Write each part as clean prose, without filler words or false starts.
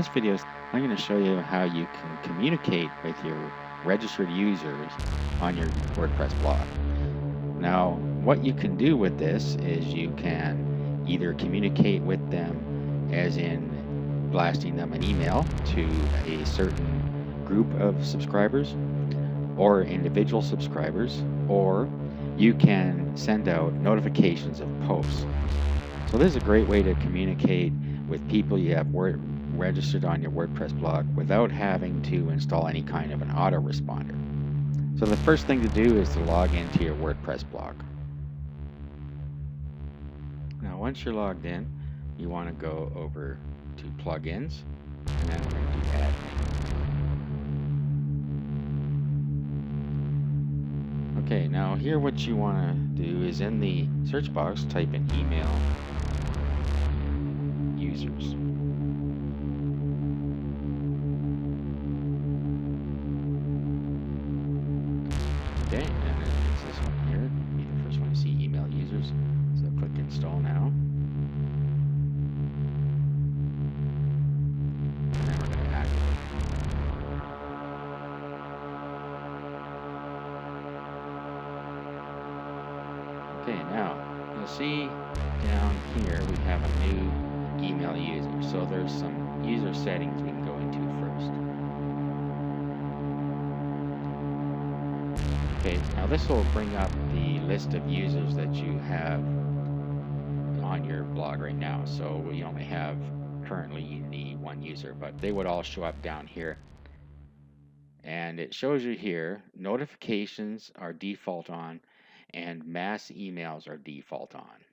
this video, I'm going to show you how you can communicate with your registered users on your WordPress blog. Now, what you can do with this is you can either communicate with them as in blasting them an email to a certain group of subscribers or individual subscribers, or you can send out notifications of posts. So this is a great way to communicate with people you have registered on your WordPress blog without having to install any kind of an autoresponder. So the first thing to do is to log into your WordPress blog. Now once you're logged in, you want to go over to plugins, and then we're going to do admin. Okay, now here what you want to do is in the search box type in email users. Okay, and then it's this one here. Be the first one to see email users. So click install now. And then we're going to activate. Okay, now you'll see down here we have a new email user. So there's some user settings we can go into first. Okay, now this will bring up the list of users that you have on your blog right now. So we only have currently the one user, but they would all show up down here. And it shows you here, notifications are default on and mass emails are default on.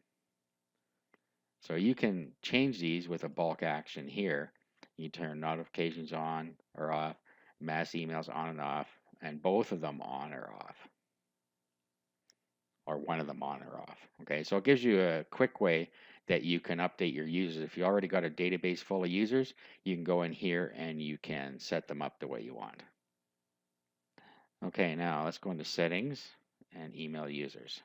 So you can change these with a bulk action here. You turn notifications on or off, mass emails on and off, and both of them on or off, or one of them on or off. Okay, so it gives you a quick way that you can update your users. If you already got a database full of users, you can go in here and you can set them up the way you want. Okay, now let's go into settings and email users.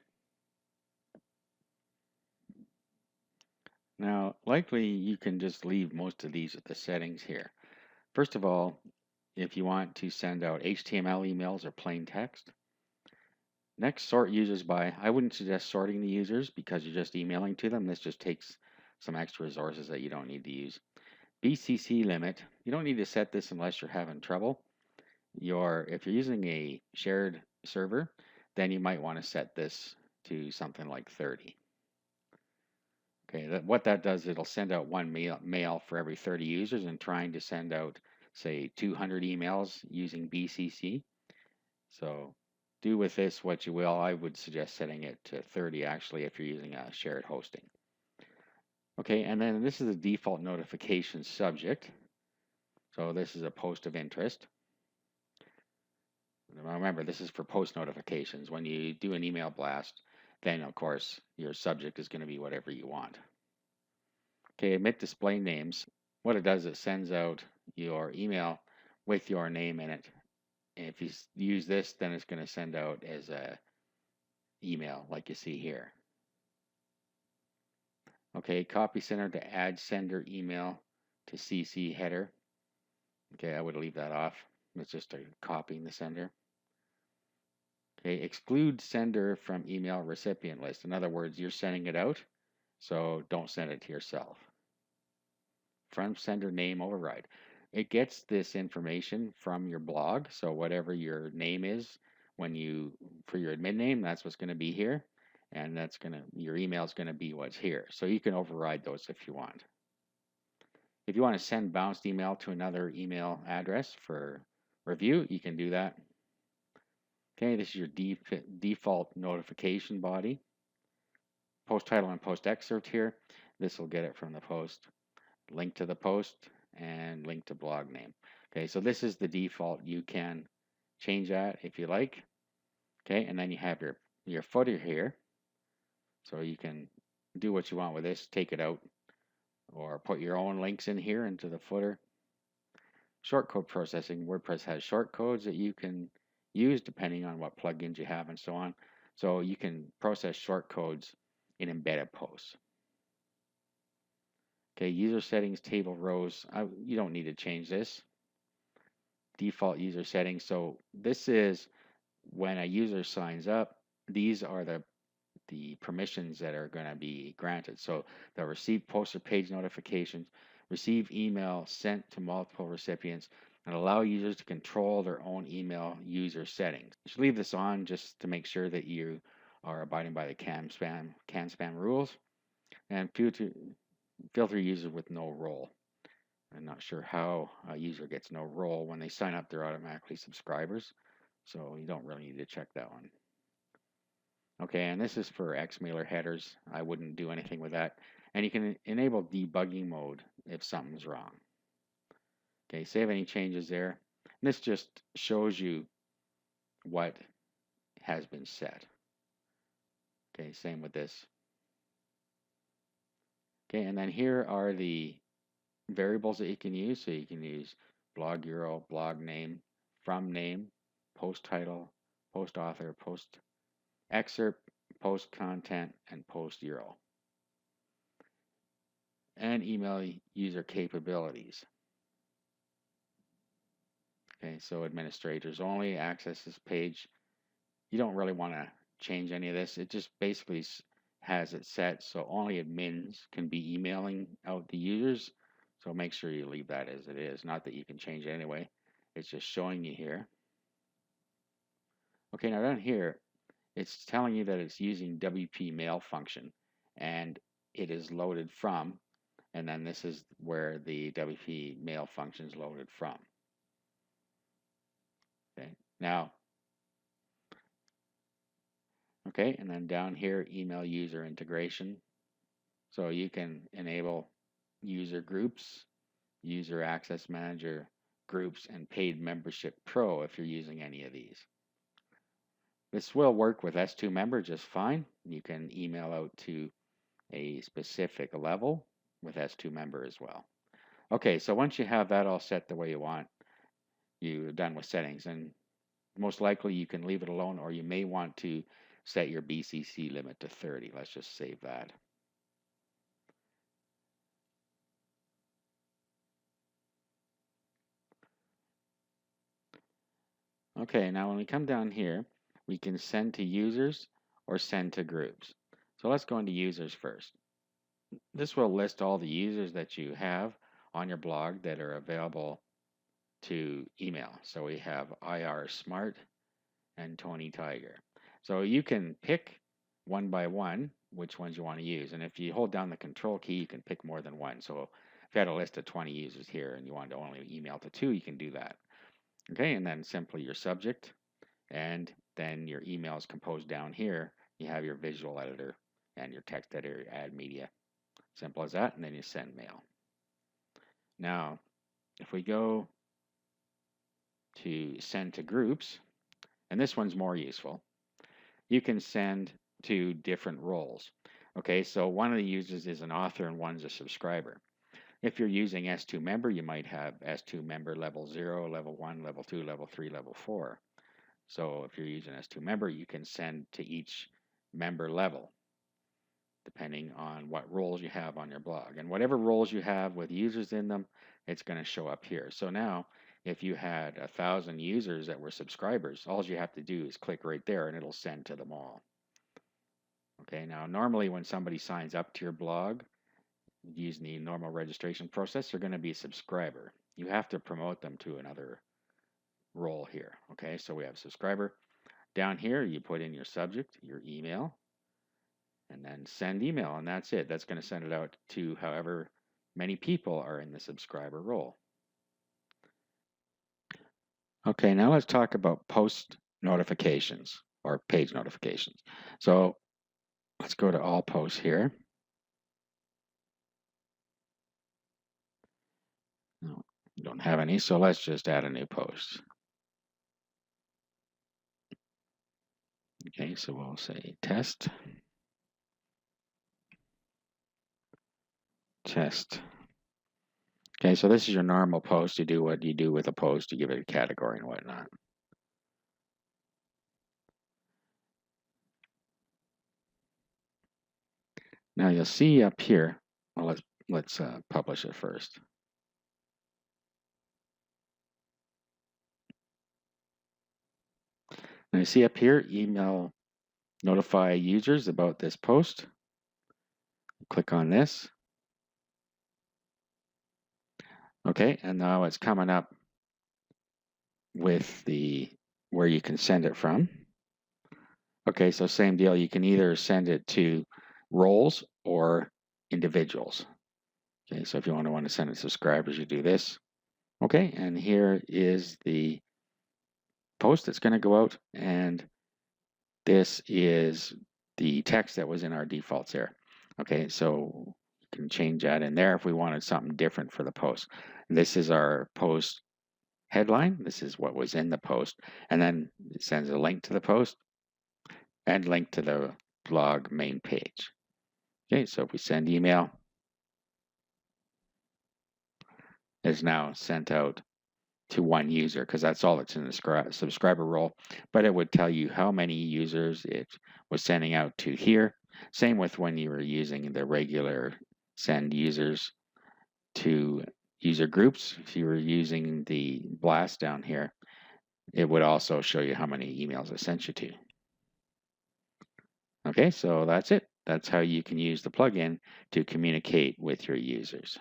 Now, likely you can just leave most of these with the settings here. First of all, if you want to send out HTML emails or plain text. Next, sort users by. I wouldn't suggest sorting the users because you're just emailing to them. This just takes some extra resources that you don't need to use. BCC limit. You don't need to set this unless you're having trouble. If you're using a shared server, then you might want to set this to something like 30. Okay, what that does, it'll send out one mail for every 30 users, and trying to send out, say, 200 emails using BCC. So do with this what you will. I would suggest setting it to 30 actually if you're using a shared hosting. Okay, and then this is the default notification subject. So this is a post of interest. Remember, this is for post notifications. When you do an email blast, then of course your subject is going to be whatever you want. Okay, emit display names. What it does, it sends out your email with your name in it. And if you use this, then it's going to send out as a email like you see here. Okay, copy sender to add sender email to CC header. Okay, I would leave that off. It's just a copying the sender. Okay, exclude sender from email recipient list. In other words, you're sending it out, so don't send it to yourself. From sender name override. It gets this information from your blog, so whatever your name is for your admin name, that's what's going to be here, and your email is going to be what's here. So you can override those if you want. If you want to send bounced email to another email address for review, you can do that. Okay, this is your default notification body. Post title and post excerpt here. This will get it from the post. Link to the post and link to blog name. Okay, so this is the default. You can change that if you like. Okay, and then you have your footer here. So you can do what you want with this, take it out, or put your own links in here into the footer. Shortcode processing. WordPress has shortcodes that you can use depending on what plugins you have and so on. So you can process shortcodes in embedded posts. Okay, user settings, table rows. You don't need to change this. Default user settings. So this is when a user signs up, these are the permissions that are going to be granted. So they'll receive post or page notifications, receive email sent to multiple recipients, and allow users to control their own email user settings. You should leave this on just to make sure that you are abiding by the CAN spam rules, and filter users with no role. I'm not sure how a user gets no role. When they sign up, they're automatically subscribers, so you don't really need to check that one. Okay, and this is for Xmailer headers. I wouldn't do anything with that. And you can enable debugging mode if something's wrong. Okay, save any changes there. And this just shows you what has been set. Okay, same with this. Okay, and then here are the variables that you can use. So you can use blog URL, blog name, from name, post title, post author, post excerpt, post content, and post URL. And email user capabilities. Okay, so administrators only access this page. You don't really want to change any of this. It just basically has it set so only admins can be emailing out the users. So make sure you leave that as it is. Not that you can change it anyway. It's just showing you here. Okay, now down here, it's telling you that it's using WP mail function, and it is loaded from, and then this is where the WP mail function is loaded from. Okay, now, okay, and then down here, email user integration. So you can enable user groups, user access manager groups, and paid membership pro if you're using any of these. This will work with S2 member just fine. You can email out to a specific level with S2 member as well. Okay, so once you have that all set the way you want, you're done with settings, and most likely you can leave it alone, or you may want to set your BCC limit to 30. Let's just save that. Okay, now when we come down here, we can send to users or send to groups. So let's go into users first. This will list all the users that you have on your blog that are available to email. So we have IR Smart and Tony Tiger. So you can pick one by one which ones you want to use. And if you hold down the control key, you can pick more than one. So if you had a list of 20 users here and you wanted to only email to 2, you can do that. Okay, and then simply your subject, and then your email is composed down here. You have your visual editor and your text editor, add media. Simple as that, and then you send mail. Now, if we go to send to groups, and this one's more useful, you can send to different roles. Okay, so one of the users is an author and one's a subscriber. If you're using S2 member, you might have S2 member level 0, level 1, level 2, level 3, level 4. So if you're using S2 member, you can send to each member level, depending on what roles you have on your blog. And whatever roles you have with users in them, it's going to show up here. So now, if you had 1,000 users that were subscribers, all you have to do is click right there and it'll send to them all. Okay, now normally when somebody signs up to your blog, using the normal registration process, they're going to be a subscriber. You have to promote them to another role here. Okay, so we have subscriber. Down here, you put in your subject, your email, and then send email, and that's it. That's going to send it out to however many people are in the subscriber role. Okay, now let's talk about post notifications or page notifications. So let's go to all posts here. No, don't have any, so let's just add a new post. Okay, so we'll say test. Test. Okay, so this is your normal post. You do what you do with a post. You give it a category and whatnot. Now you'll see up here, well, let's let's publish it first. Now you see up here, email notify users about this post. Click on this. Okay, and now it's coming up with the where you can send it from. Okay, so same deal. You can either send it to roles or individuals. Okay, so if you want to send it to subscribers, you do this. Okay, and here is the post that's going to go out, and this is the text that was in our defaults there. Okay, so you can change that in there if we wanted something different for the post. This is our post headline. This is what was in the post, and then it sends a link to the post and link to the blog main page. Okay, so if we send email, it's now sent out to one user because that's all that's in the subscriber role, but it would tell you how many users it was sending out to here. Same with when you were using the regular send users to user groups. If you were using the blast down here, it would also show you how many emails it sent you to. Okay, so that's it. That's how you can use the plugin to communicate with your users.